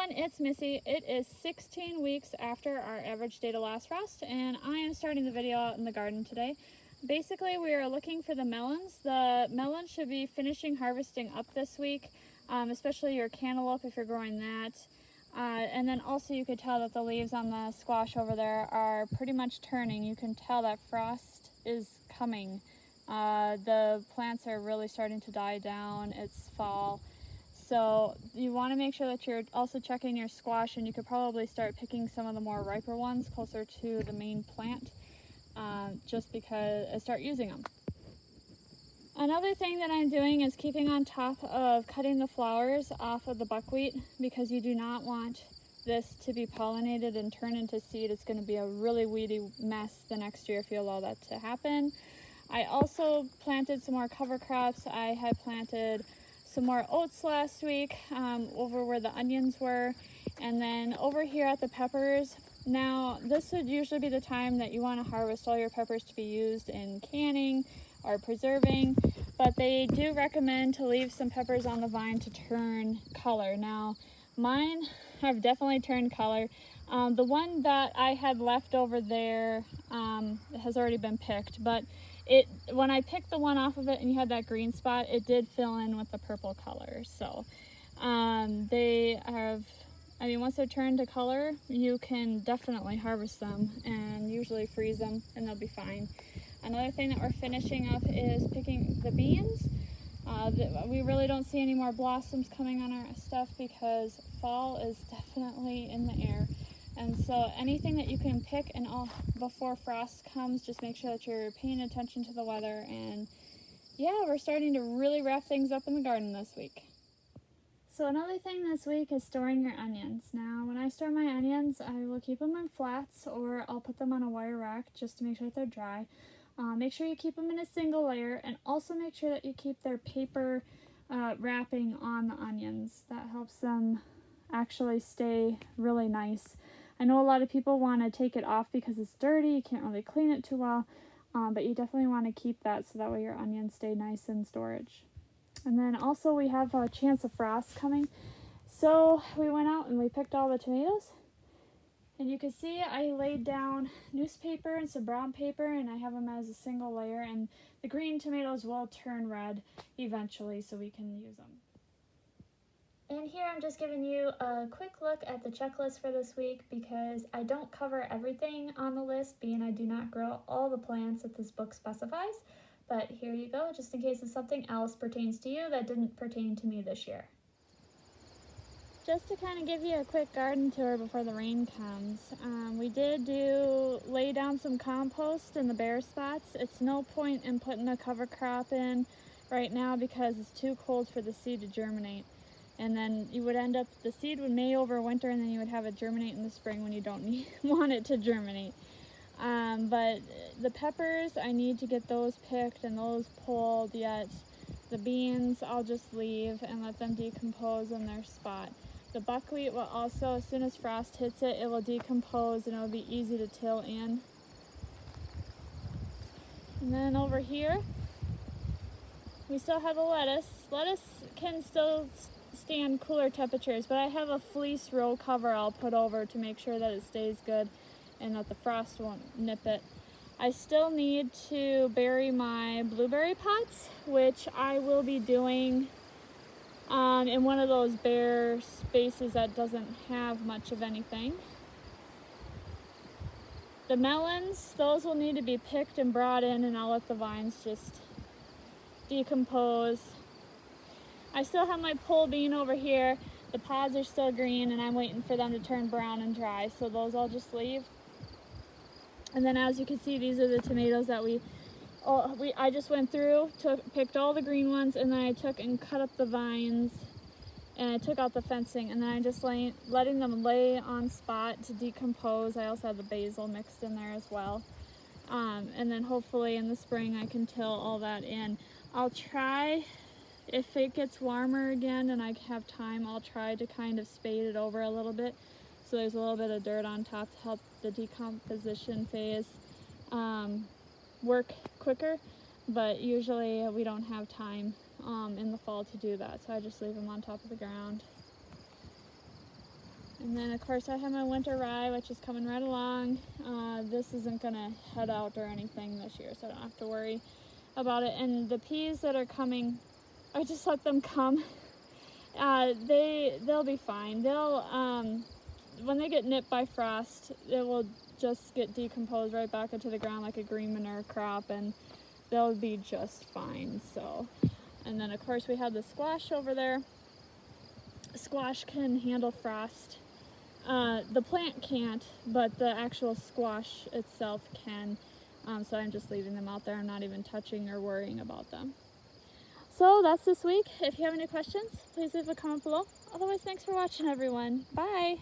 everyone, it's Missy. It is 16 weeks after our average day to last frost, and I am starting the video out in the garden today. Basically, we are looking for the melons. The melons should be finishing harvesting up this week, especially your cantaloupe if you're growing that. And then also you could tell that the leaves on the squash over there are pretty much turning. You can tell that frost is coming. The plants are really starting to die down. It's fall. So you want to make sure that you're also checking your squash, and you could probably start picking some of the more riper ones closer to the main plant, just because start using them. Another thing that I'm doing is keeping on top of cutting the flowers off of the buckwheat, because you do not want this to be pollinated and turn into seed. It's going to be a really weedy mess the next year if you allow that to happen. I also planted some more cover crops. I had planted some more oats last week over where the onions were, and then over here at the peppers. Now this would usually be the time that you want to harvest all your peppers to be used in canning or preserving, but they do recommend to leave some peppers on the vine to turn color. Now mine have definitely turned color. The one that I had left over there has already been picked, but when I picked the one off of it and you had that green spot, it did fill in with the purple color. So they have, I mean, once they're turned to color, you can definitely harvest them and usually freeze them and they'll be fine. Another thing that we're finishing up is picking the beans. We really don't see any more blossoms coming on our stuff because fall is definitely in the air. And so anything that you can pick and before frost comes, just make sure that you're paying attention to the weather. And yeah, we're starting to really wrap things up in the garden this week. So another thing this week is storing your onions. Now, when I store my onions, I will keep them in flats, or I'll put them on a wire rack just to make sure that they're dry. Make sure you keep them in a single layer, and also make sure that you keep their paper wrapping on the onions. That helps them actually stay really nice. I know a lot of people want to take it off because it's dirty, you can't really clean it too well, but you definitely want to keep that so that way your onions stay nice in storage. And then also we have a chance of frost coming, so we went out and we picked all the tomatoes. And you can see I laid down newspaper and some brown paper, and I have them as a single layer, and the green tomatoes will turn red eventually so we can use them. And here I'm just giving you a quick look at the checklist for this week, because I don't cover everything on the list, being I do not grow all the plants that this book specifies. But here you go, just in case something else pertains to you that didn't pertain to me this year. Just to kind of give you a quick garden tour before the rain comes, we did lay down some compost in the bare spots. It's no point in putting a cover crop in right now because it's too cold for the seed to germinate. And then you would end up, the seed would may overwinter, and then you would have it germinate in the spring when you don't want it to germinate. But the peppers, I need to get those picked and those pulled yet. The beans, I'll just leave and let them decompose in their spot. The buckwheat will also, as soon as frost hits it, it will decompose and it'll be easy to till in. And then over here, we still have the lettuce. Lettuce can still stand cooler temperatures, but I have a fleece row cover I'll put over to make sure that it stays good and that the frost won't nip it. I still need to bury my blueberry pots, which I will be doing in one of those bare spaces that doesn't have much of anything. The melons, those will need to be picked and brought in, and I'll let the vines just decompose. I still have my pole bean over here. The pods are still green and I'm waiting for them to turn brown and dry, so those I'll just leave. And then as you can see, these are the tomatoes that I just went through, picked all the green ones, and then I took and cut up the vines, and I took out the fencing, and then I just letting them lay on spot to decompose. I also had the basil mixed in there as well. And then hopefully in the spring I can till all that in. I'll try, if it gets warmer again and I have time, I'll try to kind of spade it over a little bit so there's a little bit of dirt on top to help the decomposition phase work quicker, but usually we don't have time in the fall to do that, so I just leave them on top of the ground. And then of course I have my winter rye, which is coming right along. This isn't gonna head out or anything this year, so I don't have to worry about it. And the peas that are coming, I just let them come. They'll be fine. They'll when they get nipped by frost, it will just get decomposed right back into the ground like a green manure crop, and they'll be just fine. So, and then of course we have the squash over there. Squash can handle frost. The plant can't, but the actual squash itself can. So I'm just leaving them out there. I'm not even touching or worrying about them. So that's this week. If you have any questions, please leave a comment below. Otherwise, thanks for watching, everyone. Bye.